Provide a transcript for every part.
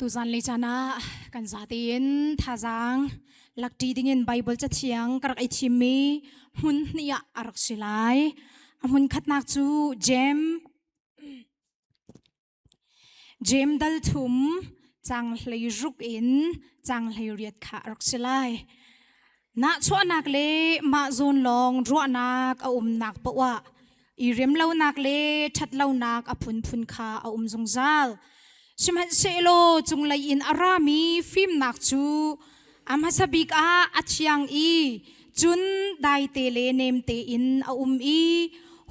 tu zan le chana kan zatin thazang lakti dingin bible cha thiang karak ai thimi hun nia arak silai amun khatnak chu jem dal thum chang hlei ruk in chang hlei riat kha arak silai na chuanak le ma zon long ruanak a nak pawa i rem lo nak le that lo nak a phun kha a zongzal simhan selo chunglai in arami film nak chu amhasabik a athiang i chun dai te le nem te in a i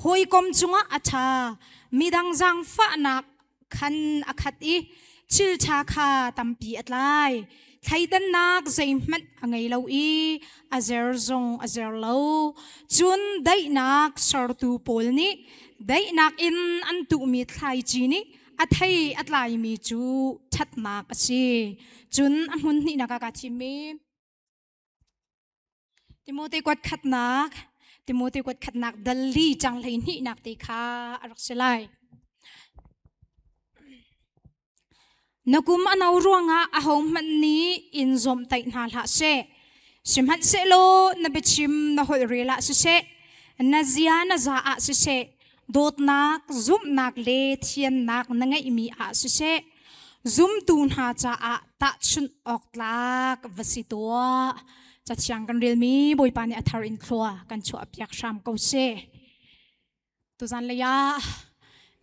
hoi kom chunga atha midang jang fa nak khan akhat i chil cha kha tampi atlai thaidan nak zaimat angai lo i azer zong azer lo chun dai nak sartu polni dai nak in antu mi thlai chi ni athai atlai mi chu that nak asi chun amun ni nakaka thimi Timothy kwat khatnak dalli changlai ni nak te kha arakselai nakum anaw ruanga ahom man ni in zom tai na la se simhat se lo na bechim na hol rela se na zia na za a se dot nak zum nak le thian nak na ngai mi a se zum tun ha cha a ta chun ok lak vasitwa cha chiang kan rel mi boi pani athar in thloa kan chu apyak sham ko se tu zan le ya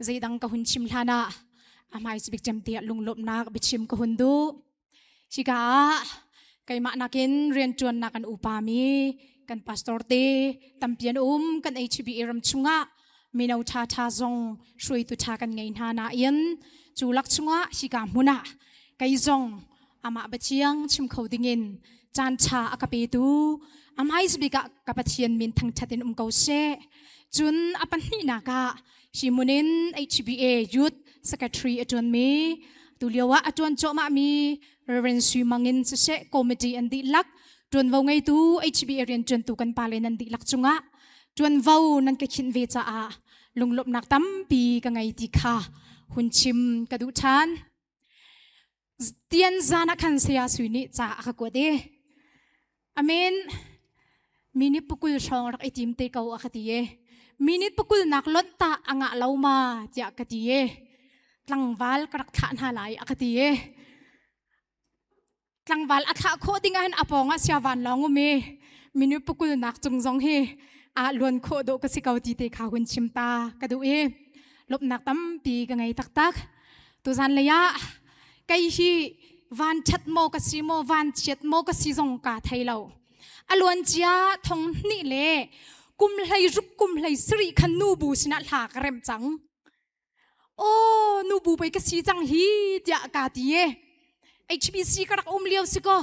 zeidang ka hun chim hlana amai sibik jam tia lunglop nak bichim ko hundu siga kai ma nakin rian chuan nakan upami kan pastor te tampian kan HB ram chunga minau tha zong shui tu tha kan ngai na yan chulak chunga siga muna kai zong ama bachiang chim khodingin chan cha akape tu amai sibika kapathian min thang thatin ko se chun apan ni naka simunin HBA youth secretary atun mi tuliawa atun choma mi reverend sui mangin se committee andi lak tun vau ngai tu HBA rian chun tu kan palen andi lak chunga tun vau nan ka khin ve cha a lunglop nak tam pi ka ngai ti kha hunchim kadu than tian zana khan sia suini cha ka ko de amen minit pukul song rak itim te kau akhatie minit pukul nak lotta anga lauma tia katie tlangwal karak tha na lai akatie tlangwal atha kho dingan aponga siawan longume minu pukul nak chungjong he a lon kho do ka sikauti te kha hun chimta kadu e lop nak tam pi ka ngai tak tak tu zan leya kai hi van chat mo ka si mo van chet mo ka si jong ka thailo alon chia thong ni le kum hlai rup kum hlai sri khan nu bu sina thla ka rem chang oh nu bu pai ka si chang hi tia ka ti e HBC ka rak liao siko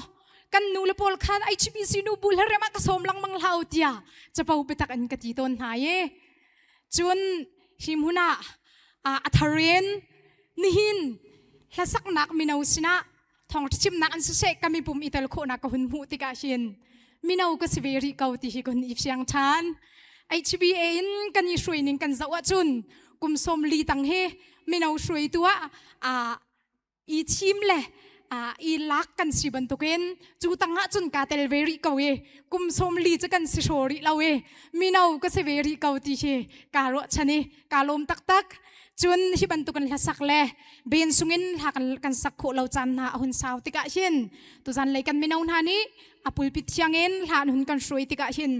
kan nu le pol khan HBC nu bu le rema ka som lang mang lau tia chapau petak an ka ti ton ha ye chun himhuna a atharien nihin hlasak nak minau sina thong chim nak an se kami pum itel kho na ka hun mu ti ka hin minau ka siveri kau ti hi kon ifsiang than HBA in kan ni shruining kan zawa chun kum som li tang he minau shrui tua a i chim le i lak kan si bantuken chu tanga chun ka tel veri kawe kum som li cha kan si shori lawe minau ka se veri kau ti he ka ro chani ka lom tak tak chun hi bantukan hlasak le ben sungin hakan kan sakho lo chan na hun saw tika hin tu zan le kan minau na ni apul pit thiangin han hun kan shrui tika hin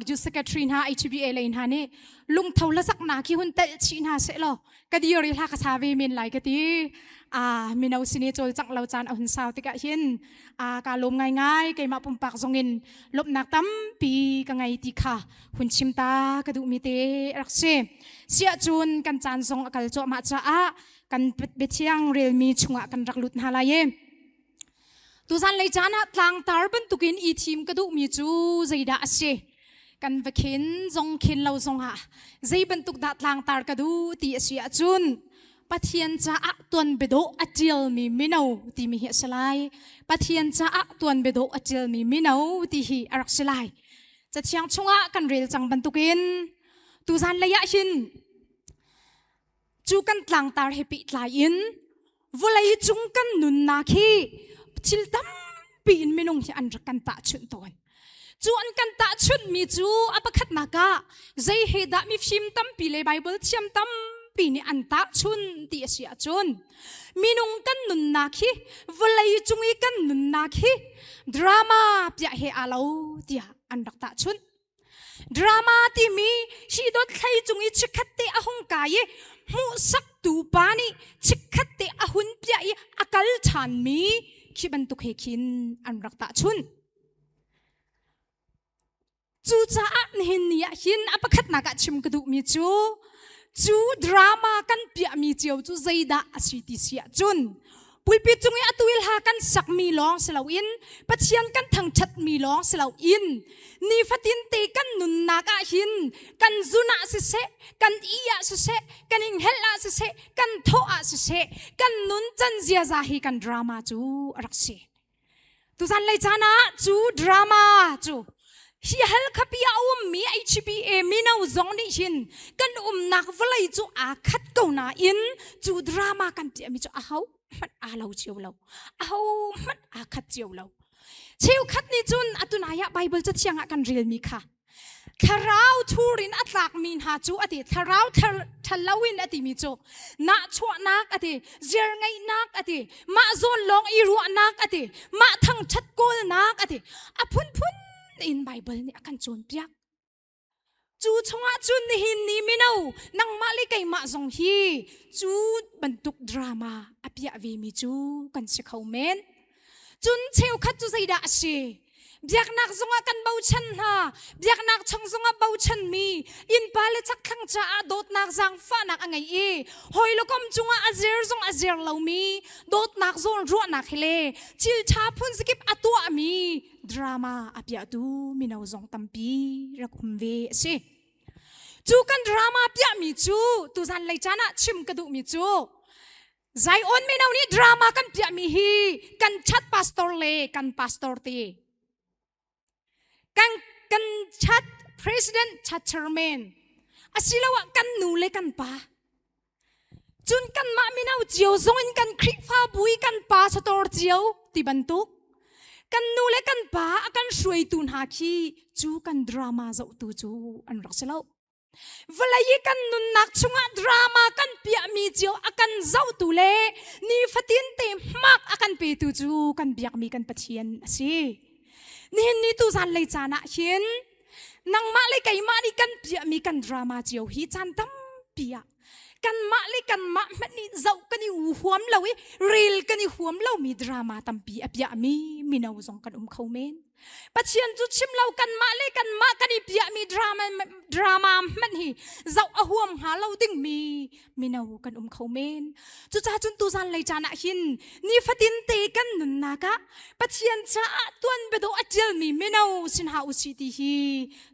ju secretary na HBA lein hani lung thaula sak na ki hun tel chi na se lo kadiori la ka sawi min lai ka ti minau sini chol chang lo chan hun saw tika hin ka lom ngai ke ma pum pak zongin lop nak tam pi ka ngai ti kha hun chimta ka du mi te rakse sia chun kan chan zong akal cho ma cha a kan bethiang rel mi chunga kan rak lut hala ye tu zan le chana tlang tar ban tukin I thim ka du mi chu zaida ase kan vakhin zong khin lo zong ha zai ban tuk da tlang tar ka du ti asia chun pathian cha a ton bedo atil mi minau ti mi he salai pathian cha a ton bedo atil mi minau ti hi arak salai cha chiang chunga kan rel chang ban tukin tu zan le ya hin chu kan tlang tar happy tla in volay chung kan nun na khi chil tam pin minung hi an kan ta chun ton chu an kan ta chun mi chu apakhat na ka zai he da mi phim tam pi le bible chiam tam pi ni an ta chun ti asia chun minung kan nun na khi volay chung I kan nun na khi drama pya he alo tia an rak ta chun drama ti mi si dot khai chung I chikhat te ahong kai mu sak tu pani chikhat te ahun pya I akal chan mi khiban tu khe khin an rak ta chun chu cha hin nia hin apakhat na ka chim kadu mi chu drama kan pia mi chiu chu zaida asiti sia chun pulpit chungi atuil ha kan sak mi long selo in pachian kan thang chat mi long selo in ni fatin te kan nun na ka hin kan zuna se kan iya se kan inghela se kan thoa se kan nun chan zia za hi kan drama chu rakse tu san lai chana chu drama chu hi hal khapia mi HPA mi nau zong ni hin kan nak volai chu a khat ko na in chu drama kan ti mi chu a hau man a lo chiu lo a hau man a khat chiu lo chiu khat ni chun atunaya bible cha chianga kan ril mi kha tharau thurin atlak min ha chu ati tharau thalawin ati mi chu na chwa nak ati zer ngai nak ati ma zon long I ru nak ati ma thang chat kol nak ati a phun in bible ni akan chon piak chu chunga chun ni hin ni minau nang mali kai ma zong hi chu bantuk drama apia ve mi chu kan se khau men chun cheu khat chu zaida ase biak nak zonga kan bau chan ha biak nak chang zonga bau chan mi in pale chak khang cha dot nak zang fa nak angai e hoi lokom chunga azir lo mi dot nak zon ro nak hele chil cha phun skip atwa mi drama apia tu minau zong tampi rakum ve se chu kan drama apia mi chu tu zan lai chana chim kadu mi chu zai on minau ni drama kan pia mi hi kan chat pastor le kan pastor ti kan chat president chat chairman asilawa kan nu le kan pa chun kan ma minau chiao zong in kan khrik fa bui kan pa sator chiao ti bantuk kan nu le kan pa akan shrui tun ha khi chu kan drama zo tu chu an rak selo valai kan nun nak chunga drama kan pia mi chiao akan zo tu le ni fatin te mak akan pe tu chu kan biak mi kan pathian asi ni tu zan lei chana hin nang ma le kai ma ni kan pia mi kan drama chiao hi chan tam pia kan ma le kan ma ni zau kan u huam lawi ril kan huam law mi drama tam pi apia mi minau zong kan khau men pachian chu chim law kan ma le kan ma kan pia mi drama man hi zau a huam ha law ding mi minau kan khau men chu cha chun tu zan lei chana hin ni fatin te kan nun na ka pachian cha tuan be do achel mi minau sin ha u si ti hi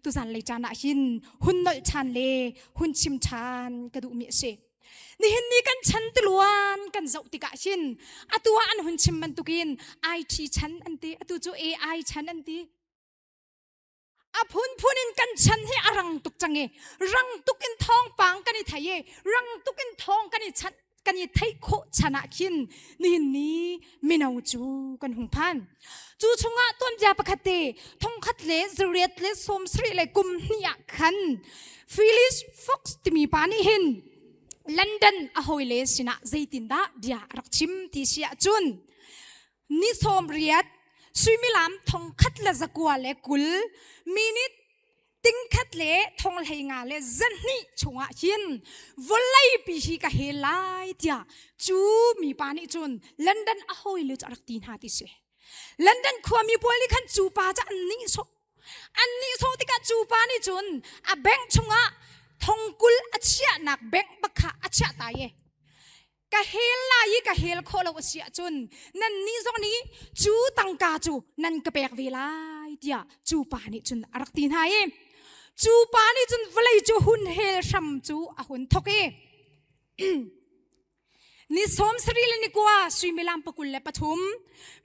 tu zan lei chana hin hun nol chan le hun chim chan ka du mi se ni hin ni kan chan tluan kan zau ti ka hin atua an hun chim man tukin IT chan anti atu chu AI chan anti a phun in kan chan he arang tuk change rang tukin thong pang kan I thaye rang tukin thong kan I chan kan I thai kho chana khin ni hin ni minau chu kan hung phan chu chunga ton ja pakhate thong khat le zuriat le som sri le kum hnia khan Phyllis Fox timi pani hin London a hoile sina zaitinda bia rakchim ti sia chun ni som riat suimilam thong khat la zakwa le kul minute ting khat le thong lei nga le zan ni chunga hin volai pi hi ka helai tia chu mi pani chun London a hoile charak tin ha ti se London khwami poli khan chu pa cha an ni so ti ka chu pa ni chun a bank chunga thong kul achia nak bank bakha achia ta ye ka hel la yi ka hel kholo achia chun nan ni zong ni chu tangka chu nan ka pek velai tia chu pa ni chun arak tin ha ye chu pa ni chun velai chu hun hel sam chu a hun thok e ni som sri le ni kwa suimilam pakul le pathum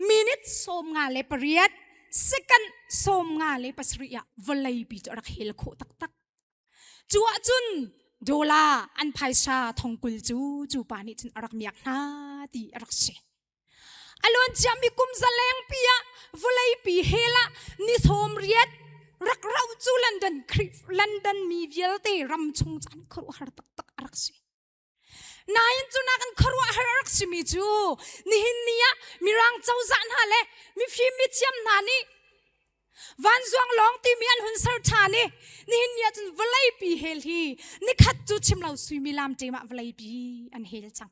minute som nga le pariat second som nga le pasriya velai pi chu arak hel kho tak tak chua chun ดูลาอันไพชาทองกุลจูปานิจินรักมียกนาดีรักเชอลวนจามีกุมซาเลงปียะวลัยปีเฮละนิสโฮมเรียดรักเราจูลันดันคริฟลันดันมีเวลเตรำชงจันครัวหาตักรักเชนายจูนักันครัวหารักเชมีจูนี่หินเนียมีรังเจ้าจันฮาเลมีฟิมิเทียมนานีวันจวงลองตีมีอันหุ่นสัรชานี่นี่เนี่ยจนวลัยปีเฮลฮีนี่ขัดจูชิมเราสุยมีลามเจมาวลัยปีอันเฮลจัง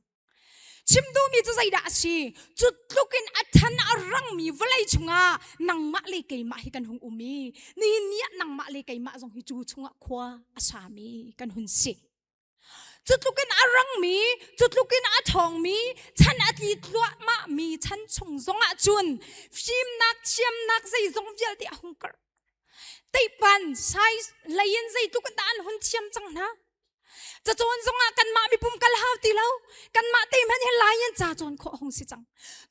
ชิมดูมีจุดใจด่าสิจุดลุกินอัฐันอรังมีวลัยชงานังมะเลกัยมะฮิกันหงอุมีนี่เนี่ยนังมะเลกัยมะจงฮิจูชงะขวาอาสามีกันหุ่นสิจุดลุกินอรังมีจุดลุกินอัทองมีฉันอดีตลัวมะมีฉันชงจงอาจุนฟิมนักเชียมนักใจจงเวียลที่หงกร์ตีปันใช้เลยยินใจตุกันตาอันหุ่นเชียมจังนะจะโจนจงอากันมามีปุ่มกัลฮาวตีเล่ากันมาตีมันเห็นลายยันจ่าโจนโคหงสิจัง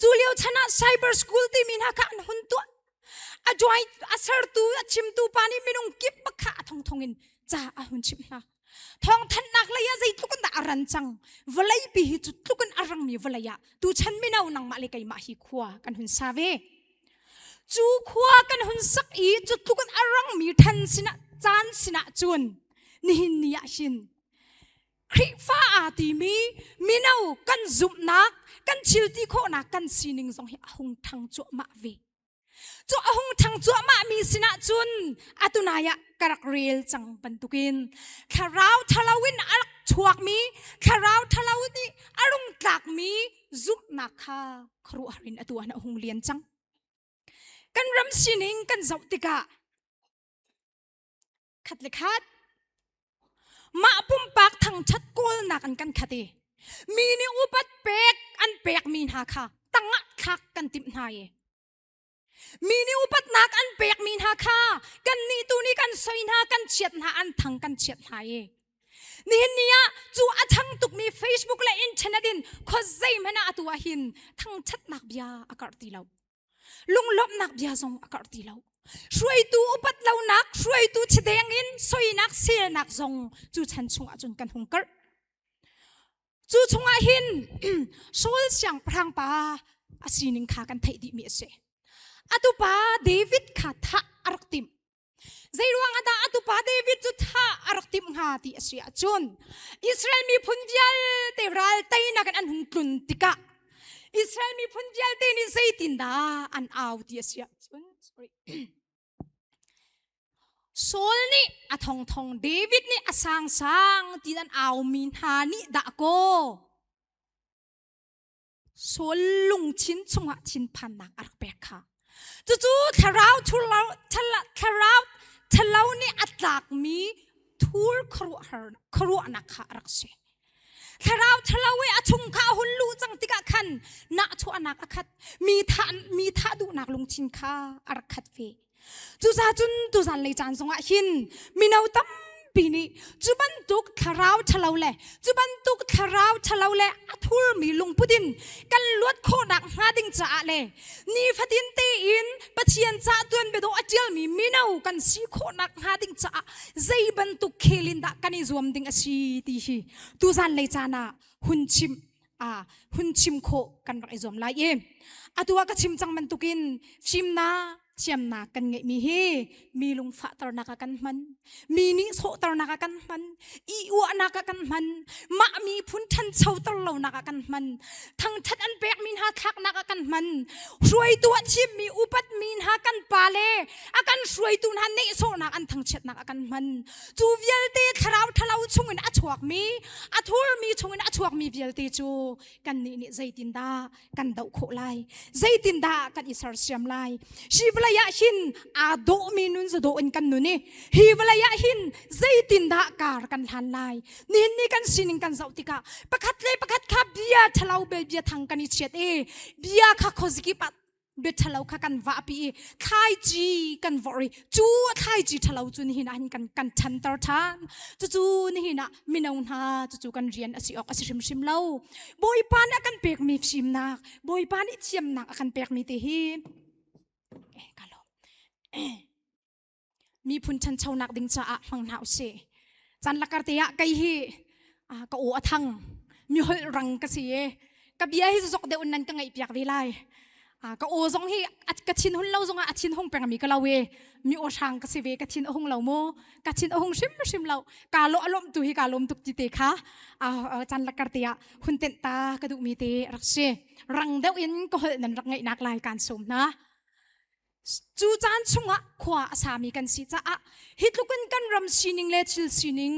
จูเลียวชนะไซเบอร์สกูลตีมีนักอันหุ่นตัวอจอยอาเซอร์ตูชิมตูปานี่มีนุ่งกิบปะขาทองอินจ่าอันหุ่นชิมนะทองทันนักเลยยังใจตุกันตาอรันจังวลัยปีจุดตุกันอรังมีวลัยตูฉันไม่เอานังมาเลยกัยมาฮิขวากันหุ่นซาเวจูขวากันหุ่นสักอีจุดตุกันอรังมีทันสินะจานสินะจวนนี่นี่หินคริฟ้าอาตีมีนาวกันจุบนักกันชิลตีโคนักกันสีนิงสองเฮอหงทางจั่วมาเวจั่วหงทางจั่วมามีสินะจุนอาตุนายะกระเรียลจังปันตุกินคาราวทลาวินอารักชวกมีคาราวทลาวินอารุงตักมีจุบนักคาครัวรินอตัวนะหงเลียนจังกันรำสีนิงกันเจ้าติกาขัดเลขัดมาปุ่มปากทางชัดโกลนักกันคดีมีนิอุบัติเป็กอันเป็กมีนาค่ะตั้งอัดคักกันติมนายมีนิอุบัตินักอันเป็กมีนาค่ะกันนี่ตัวนี้กันสอยนากันเฉียดนาอันทางกันเฉียดนายนี่เนี่ยจูอัดทั้งตุกมี Facebook และอินเทอร์เน็ตขอใจมันอาตัวหินทั้งชัดนักเบียอากาศตีเราลุงลบนักเบียทรงอากาศตีเราช่วยตัวอุบัติเรานักช่วยตัวเฉดงอินสอยนักเสียนักทรงจูฉันชงอาจนกันหงกัดจูชงอาหินโซลเสียงพรางป้าอาศินิงขากันไทยดีมีเสอตุป้าเดวิดขาท่าอารักติมใจรวงอาตาอตุป้าเดวิดจุดท่าอารักติมหาที่เสียจนอิสราเอลมีพุนเดียลเตรัลเตยนักอันหุ่นตุนติกะอิสราเอลมีพุนเดียลเตนิใจตินดาอันเอาที่เสียจนโซลนี่อาทองเดวิดนี่อาสร้างที่นั่นเอามินหานี่ดะโกโซลลุงชินชงะชินพันนักอารักเบค่ะจู่ๆทาราวทุลาทลาวนี่อัตลักมีทูลครัวนักอารักเสทาราวเวอชงข้าหุ่นลูจังติกะขันนักชัวนักอาคัดมีท่าดูนักลุงชินข้าอารักขัดเวจูซาจุนตูซันเลยจานสงอาหินมีนาวตั้มปีนี้จูบันตุกทาราวทะเลาเล่จูบันตุกทาราวทะเลาเล่อัทุลมีลุงพุดินกันลวดโคนักหาดิงจ่าเล่นี่ฟัดินเตอินปะเทียนจ่าตัวนเบโดอเจลมีนาวกันสีโคนักหาดิงจ่าใจบันตุกเคลินดะกันอิจวมดิงอสีตีฮีตูซันเลยจานาหุ่นชิมโคกันรักอิจวมไลเออตัวก็ชิมจังมันตุกินชิมนาเชียมนักกันไงมีลุงฟ้าตระนักกันมันมีนิโสตระนักกันมันอีอวนักกันมันมะมีพุนทันเช่าตระเรานักกันมันทั้งชัดอันเบกมีหาทักนักกันมันช่วยตัวชิมมีอุปัตมีหากันปาเลอากันช่วยตัวนั้นนิโสนักอันทั้งชัดนักกันมันจูเวียลเตทราวชงเงินอชวกมีอทุลมีชงเงินอชวกมีเวียลเตจูกันนี่ใจตินดากันดาวโคไลใจตินดากันอิสราเอลไลชีวลายะหินอาโดมีนุนจะโดนกันนุนี่ฮีวลายะหินใจตินดาการกันทันไลนี่กันสินิกันเจ้าติกาประคัดเลยประคัดข้าเบียทะเลาเบียทางกันอิเชียเอเบียข้าโคสกิปัดเบียทะเลาข้ากันวาปีไทยจีกันวอริจูไทยจีทะเลาจูนี่นะหินกันชันตร์ทันจูนี่นะมินาอุนฮาจูกันเรียนอสิออกอสิชิมเล่าบอยปานกันเปกมีชิมนักบอยปานอิเชียมนักกันเปกมีเตฮีมีพุนชันชาวนักดิงจ้าฟังหนาวเส จันลักการเตียไกฮีก็โอทังมีหรังกษีกับเบียให้สุกเดอุนนั้นก็ไงเปียกวิไลก็โอซงฮีกระชินหุ่นเล่าซงชินหงเป็นมีก็เล่ามีโอช่างกษีกระชินหงเล่าโมกระชินหงชิมเล่ากาโลอารมณ์ตุฮีกาลมตุกจิเตค่ะจันลักการเตียหุ่นเต็นตากระดูมีเตรักเชรังเดวินก็นั่นรักไงนักลายการสมนะจูจานชงะขวาสามีกันสิจ้าฮิตลุกันกันรำซินิงเลชิลซินิง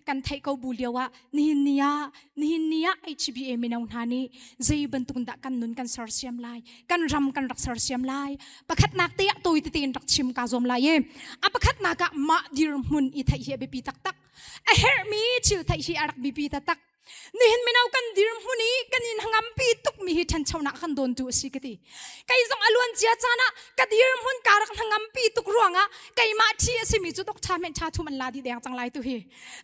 กันไทยเขาบุเลียวะนี่เนียHBA มีนาวนานีใจบรรทุกดักกันนุนกันสารเสียมลายกันรำกันรักสารเสียมลายประคัดนักเตะตัวตีตีนรักชิมกาซอมลายประคัดนักมาดิรมุนอิทัยเฮบีปีตักเฮมีชิลไทยเฮอารักบีปีตักนี่เห็นไม่เอากันดิรมุนีกันอินหังปีตุกมีหิทันชาวนักขันโดนดูสิกติใครส่งอลวนเจียจานะกันดิรมุนการักหังปีตุกรัวงะใครมาที่สิมิจุดกชาเมนชาทุมันลาดีแดงจังไรตุฮี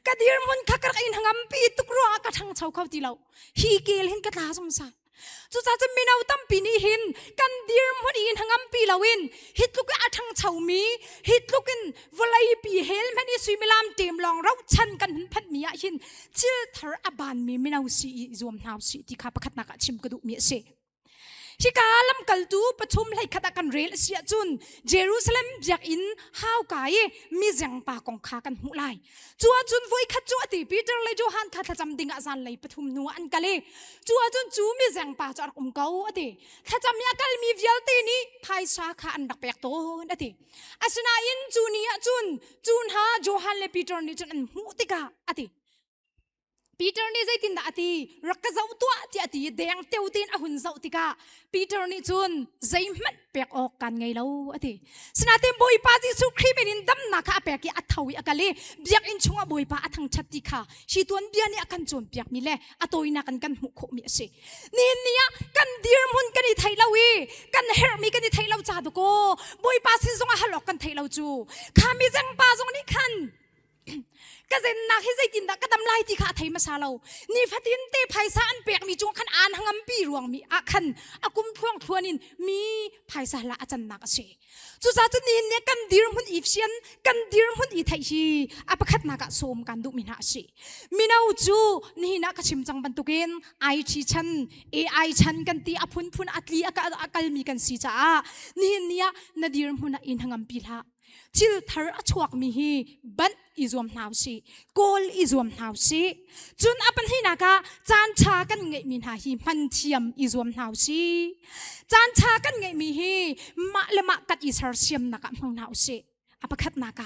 กันดิรมุนขักรักอินหังปีตุกรัวกระทั่งชาวเขาตีเราฮีเกลเห็นกระลาสมสารจุดจ้าจะไม่เอาตั้มปีนี้หินกันดิรมุนอินหังปีลาวินฮิตลุกอาทังชาวมีฮิตลุกินวลัยปีเฮลมันอิสุยมิลามเต็มลองเราชันกันพัดมีอาหินจิลทาร์อบานมีไม่เอาสีรวมหาวสีที่ข้าประคัดนักชิมกระดูกมีเสชิกาลัมกัลตูปฐุมไหลขัดกันเรลเสียจุนเยรูซาเล็มอยากอินฮาวกายมีจังปากของข้ากันมุไลจัวจุนไว้ขัดจัวตีปีเตอร์เลยจูฮันข้าถ้าจำดิ่งอาจารย์ไหลปฐุมนัวอันกะเลจัวจุนจูมีจังปากจากเก่าอดีถ้าจำยากลมีวิลตีนี้ภายชาข้าอันดักเปียกโตอดีอาชนาอินจูนีจุนฮาโจฮันเลปีเตอร์นี่จุนอันมุติกาอดีปีเตอร์นี่ใจตินดาตีรักกะเจ้าตัวที่อดีแดงเตียวตินอหุ่นเจ้าติกาปีเตอร์นี่จุนใจมันเปียกออกกันไงเล่าอดีสนาเต็มบอยป้าจิสุครีเป็นอินดัมนักอาเปียกอัฐวิอากาเลเบียกอินชงอบอยป้าอัฐังชัดติค่ะชีตัวนเบียนี่อากันจนเปียกมีเล่อตัวอินักกันมุขมีเสนี่เนี่ยกันดีร์มุนกันไทยเล่าวีกันเฮร์มีกันไทยเล่าจ่าดุโกบอยป้าสิจงอาฮัลล็อกกันไทยเล่าจูข้ามีจังป้าจงนี่คันก็จะนักให้ใจกินดักก็ดำไล่ที่ข้าไทยมาซาเรานี่ฟัดินเตะไพศาลเปียกมีจงขันอ่านหังปีรวงมีอาคันอากุมพวงทวนินมีไพศาลอาจารย์นักเสจุดจุดนี้เนี่ยกันดีร์มุนอีฟเชียนกันดีร์มุนอีไทยชีอาประคัดนักสมกันดูมินาเสมินาอุจูนี่นักชิมจังบรรทุกินไอทีชันAIชันกันตีอพุนอัตลีอากาลมีกันสีจ้านี่เนี่ยนาดีร์มุนอินหังปีละจิลทาร์ชวกมีฮีบันอิจวมหนาวสิโกลอิจวมหนาวสิจุนอปันให้นักจานชากันไงมีหาฮีมันเทียมอิจวมหนาวสิจานชากันไงมีฮีมะเลมะกัดอิสราเซียมนักมังหนาวสิอปคัดนัก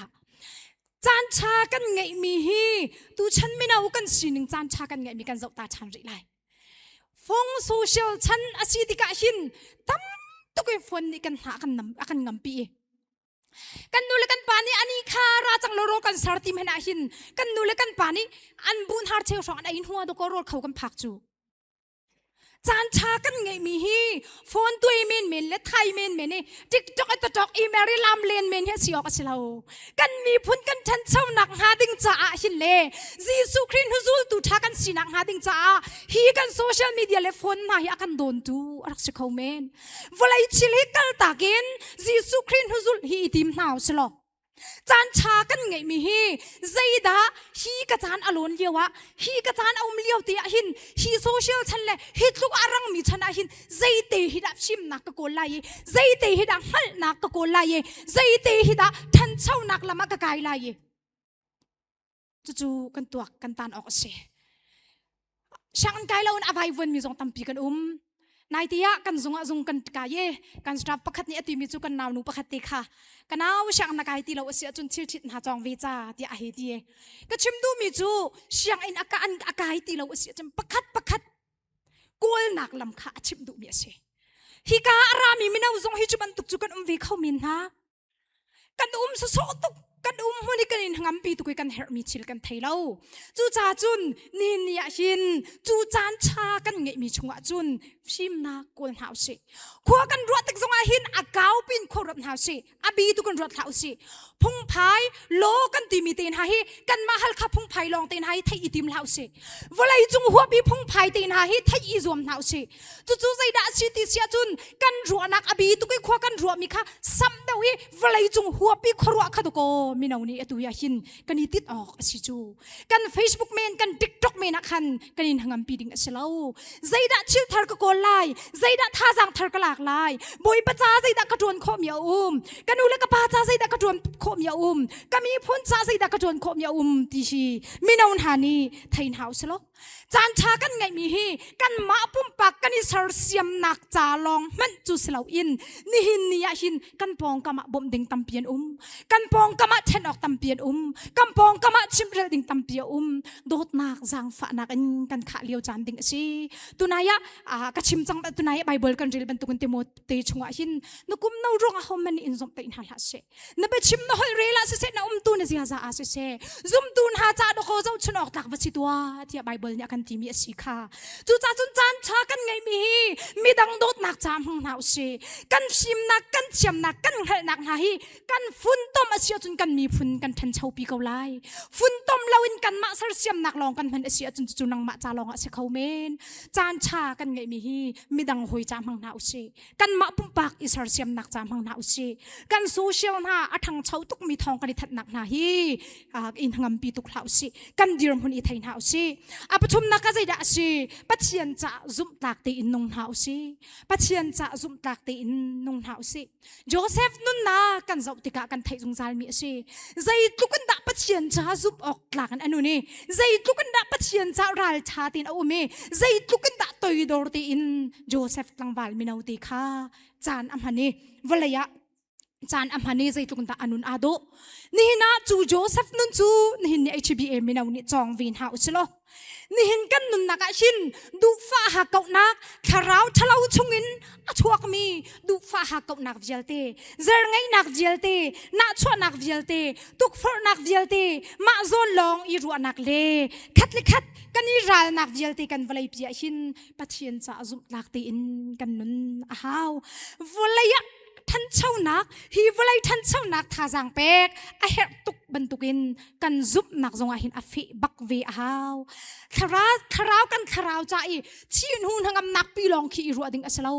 จานชากันไงมีฮีตูฉันไม่เอากันสิหนึ่งจานชากันไงมีกันเจ้าตาฉันริไลฟงโซเชียลฉันอาศิติกาหินตั้มตุกไอฟนนี่กันหากันนำกันงำปีกันนูเลกันปานีอันนี้ข้าราจังโลโรกันสารติมเห็นอาหินกันนูเลกันปานีอันบุญฮาร์เชลสองอันอินหัวดก็โรดเขากันพักจูจานชากันไงมีฮีโฟนตัวเมนและไทยเมนนี่ติ๊กจ๊อกจ๊อกอีเมริลามเลนเมนเฮสิออกสิเรากันมีพุ่นกันฉันเช่าหนักหาดิ่งจ้าหินเล่จีสุครินฮุซุลตูทากันสีหนักหาดิ่งจ้าฮีกันโซเชียลมีเดียและโฟนมาฮีอากันโดนตูรักสิเขาเมนวลัยชิลิกัลตากินจีสุครินฮุซุลฮีติมหนาวสิเราจานชากันไงมีฮีใจดาฮีกระจานอารมณ์เลียวะฮีกระจานเอาเลียวตีหินฮีโซเชียลฉันเลยฮิตลูกอารังมีฉันหินใจเตฮิดาชิมนักกะโกลายใจเตฮิดาฮัลนักกะโกลายใจเตฮิดาทันเช่านักละมักกะไกลายจู่ๆกันตัวกันตานออกเสียช่างไกลเราอภัยวนมีจงตั้มปีกันนายที่ยะกันจงกันกายกันสตาฟประคัดนี้ตีมีจุกันนาวนุประคัดติค่ะกันนาวช่างนักไอตีเราเสียจนชิดหาจองวิจาที่อาเฮดีก็ชิมดูมีจูช่างอินอากาศตีเราเสียจนประคัดกูลนักลำขาชิมดูมีเสียฮิกาอารามีมินาวจงฮิจุบันตุกจุกันวิเข้ามินฮะกันสุโสตุกกันมันนี่กันอินหังปีตุกกันเฮร์มีชิลกันไทยเราจูจ่าจุนนี่ยหินจูจานชากันไงมีชงจุน ชิมนักคนหาวสิขัวกันรวดตึกสงอาหินอากาวปินขวดหาวสิอาบีตุกันรวดหาวสิพงพายโลกันตีมีเตนหาฮีกันมาฮัลขับพงพายลองเตนหาฮีไทยอีติมหาวสิเวลาจุงหัวบีพงพายเตนหาฮีไทยอีรวมหาวสิจู่ๆใจด่าสิติเสียจุนกันรัวนักอาบีตุกันขัวกันรัวมีค่ะซ้ำเดาฮีเวลาจุงหัวบีขรัวขัดโกมีนาวนี้ตุยาหินกันอีติดออกสิจูกัน Facebook เมนกัน TikTok เมนนักขันกันอินหังปีดิ่งเสลาใจด่าชิลทาร์กโกไลใจด่าท่าจังทาร์กหลากหลายบอยประจ้าใจด่ากระดวนโคมยากันอุลกป้าจ้าใจด่ากระดวนโคมยาก็มีพ้นจ้าใจด่ากระดวนโคมยาที่ชีมีนาวหานีไทยหาวสโลจานชากันไงมีฮีกันมาปุ่มปากกันอิสระเสียมนักจ่าลองมันจูสลาวอินนี่หินนี่หินกันปองกะมาบ่มดิ่งตำเปียนกันปองกะมาเทนออกตำเปียนกันปองกะมาชิมเรดิ่งตำเปียโดดนักจางฝานักกันขาเลียวจานดิ่งสิตุนายะกชิมจังตุนายะไบเบิลกันเรียนบรรทุกันเตโมเตชงหินนุกุมน่าร้องเขามันอินซอมเตอินฮัลเสนเบชิมน่าเรลาเสนะตุนเสียซาอาเสซุมตุนหาจ่าดอกเขาชนออกตักวัชิตัวที่ไบเบิลเนี่ยกันทีมีสิค่ะจู่จ้าจุนจานชากันไงมีดังโดดนักจามหงหาวสิกันชิมนักกันเชียมนักกันเหนักหาฮีกันฝุ่นต้มอาเซียจุนกันมีฝุ่นกันทันเช่าปีเกาไลฝุ่นต้มเราอินกันมาสารเชียมนักลองกันพันอาเซียจุนจุนังมาจาลองอาเซียเขาเมนจานชากันไงมีดังหอยจามหงหาวสิกันมาปุ่มปากอิสระเชียมนักจามหงหาวสิกันโซเชียลน่ะอาทังเช่าตุกมีทองกันทัดนักหาฮีอินหงปีตุกหาวสิกันดีรมหุ่นอีไทยหาวสิอาประชุมนักก็ใจด่าสิปัจเจียนจะซุ่มตากตีอินนงหาวสิปัจเจียนจะซุ่มตากตีอินนงหาวสิโจเซฟนุนนากันเจ้าติกากันไทยจงซาลมีสิใจตุกันด่าปัจเจียนจะซุ่มออกหลักกันอันนู้นใจตุกันด่าปัจเจียนจะรัลชาตินเอาเมใจตุกันด่าตัวดอร์ตีอินโจเซฟลังวาลมินาวติคาจานอัมฮันนี่วลายะจานอัมฮันนี่ใจตุกันด่าอนุนอาโดนี่นะจูโจเซฟนุนจูนี่นี่ HBA มินาวนี่จองวินหาวสิโลนี่เห็นกันนุนนักชินดูฟ้าหักเกานักขราวทะเลาชงอินอชัวกมีดูฟ้าหักเกานักเจลเตเจอไงนักเจลเตนักชัวนักเจลเตตุกฟอร์นักเจลเตมาโซนลองอีรัวนักเลคัดลิคัดกันอีรัลนักเจลเตกันวลัยเปียชินปัจเจียนจะจุนักเตอินกันนุนอ้าววลัยท่านเช่านักฮีวลัยท่านเช่านักท่าจางเป็กอาเหตุกบรรทุกินกันซุปนักจงอาหินอฟิบักเวอ้าวคารากันคาราวใจชีนหุ่นหังนักปีลองขี้รัวดิ่งอัศลา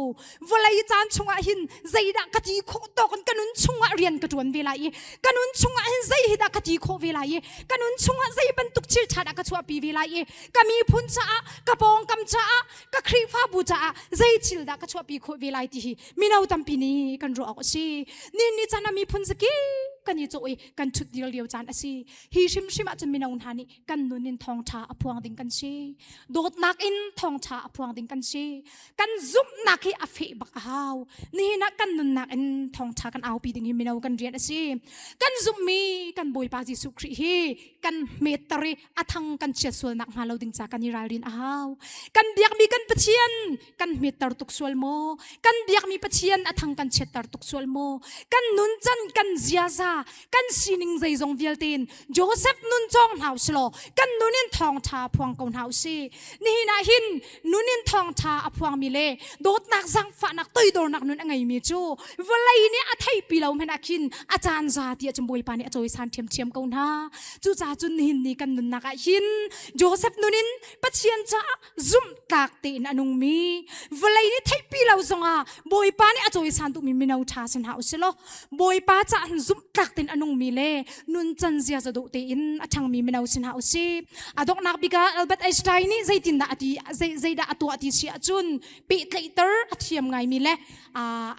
วลัยจานชงอาหินใจดักกะจีโคตกันกันนุนชงอาเรียนกระจวนเวลากันนุนชงอาหินใจฮิดักกะจีโคเวลากันนุนชงอาใจบรรทุกชิลชาดักกะชัวปีเวลาก็มีพุนจ้ากระปองกำจ้ากระครีฟ้าบูจ้าใจชิลดักกะชัวปีโคเวลาที่มีนาวตัมปีนี้กันรัวก็สินี่จานามีพุนสกีกันยี่โจยกันชุดเดียวจานอสิฮิชิมอาจจะมีนาวนานี่กันนุนินทองชาอพวงดิ่งกันสิโดดนักอินทองชาอพวงดิ่งกันสิกันซุปนักให้อฟิบักอ้าวนี่นักกันนุนนักอินทองชากันเอาปีดิ่งมีนาวกันเรียนอสิกันซุปมีกันบอยปาจิสุครีฮีกันเมตรีอัทังกันเชียส่วนนักมาเราดิ่งจากกันยี่ราลินอ้าวกันเดียกมีกันปะเชียนกันเมตรตุกส่วนโมกันเดียกมีปะเชียนอัทังกันเชียตรตุกส่วนโมกันนุนจันกันเจียซากันสินิงใจจงเวียลตินโจเซฟนุนจงหาวสโลกันนุนินทองชาพวงกอนหาวซีนี่นาหินนุนินทองชาอพวงมิเลโดดนักสังฝานักตุยโดนักนุนไงมีจูวลัยนี่อาไทยปีเราไม่นักหินอาจารย์ซาที่จะบวยปานี่อจอยสันเทียมกอนหาจูจ่าจุนหินนี่กันนุนนักหินโจเซฟนุนินปัจเจียนจ้าซุ่มตากตีนอนุมีวลัยนี่ไทยปีเราจงอาบวยปานี่อจอยสันตุมีมินาวชาสันหาวสโลบวยปาจ้าซุ่มตากตีนอนุมีเลนุนจันเสียจะดูตีอินอาชังมีมินาวสินหาอุสิอดอกนักบิกาอัลเบิร์ตไอน์สไตน์นี่ใจตินดาอดีใจดาอตัวอดีเสียจุนปีเลเตอร์อเทียมไงมีเล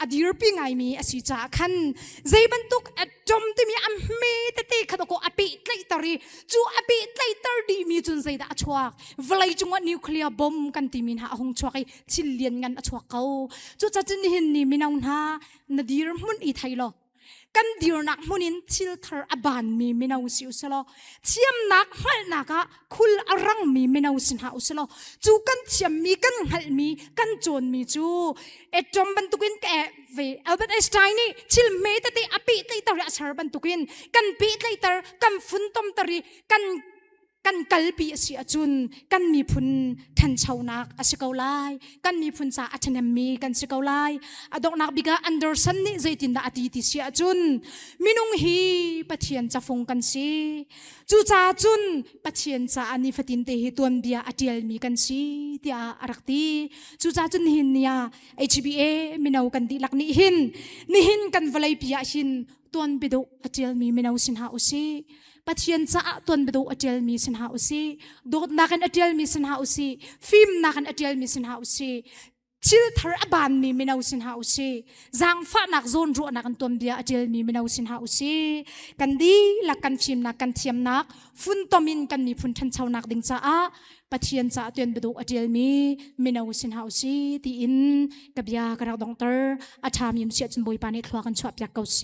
อดีร์ปีไงมีอสิจ่าขันใจบรรทุกจมที่มีอัมเมตติขดกอปีเลเตอร์จูอปีเลเตอร์ดีมีจุนใจดาอชวกวลัยจุงว่านิวเคลียร์บอมกันที่มีหาหงชวกชิลเลียนกันอชวกเขาจูจัดจินหินนี่มีนาวนานาดีร์มุนอีไทยโลกันเดียวนักมุนินทิลทาร์อบานมีมินาอุสิอุสโลเทียมนักหัลนักคุลอรังมีมินาอุสินหาอุสโลจูกันเทียมมีกันหัลมีกันโจนมีจูจอมบรรทุกินแกเวอัลเบิร์ตไอน์สไตน์นี่ชิลเมตติอปีเลเตอร์อัชาร์บรรทุกินกันปีเลเตอร์กันฟุนตอมตรีกัน กันกัลปีเสียจุนกันมีพุนทันชาวนักอาศัยเกาไลกันมีพุนจ่าอัชนมีกันสิเกาไลอดอกนักบิกาอันเดอร์สันนี่ใจตินดาอดีติเสียจุนมินุงฮีปะเทียนจะฟงกันสิจูจ่าจุนปะเทียนจ่าอันนี้ฟตินเตหิตวนเบียอดีลมีกันสิที่อารักตีจูจ่าจุนหินเนี่ย HBA มินาวกันดีลักนี่หินกันวลัยปียหินตวนบิดอดีลมีมินาวสินหาอุสิปัจเจียนจะตวนไปดูอเจลมีสินหาอุสีดูนักอเจลมีสินหาอุสีฟิล์มนักอเจลมีสินหาอุสีชิลทาร์บานมีมินาวสินหาอุสีจางฟ้านักโซนรัวนักตวนเบียอเจลมีมินาวสินหาอุสีกันดีลักกันฟิล์มนักกันเทียมนักฟุนตอมินกันมีฟุนทันเชานักดิ่งจ้าปัจเจียนจะตวนไปดูอเจลมีมินาวสินหาอุสีที่อินกับยากระดองเตอร์อาชามีมเสียจนบอยปานิทว่ากันชอบอยากเกาเซ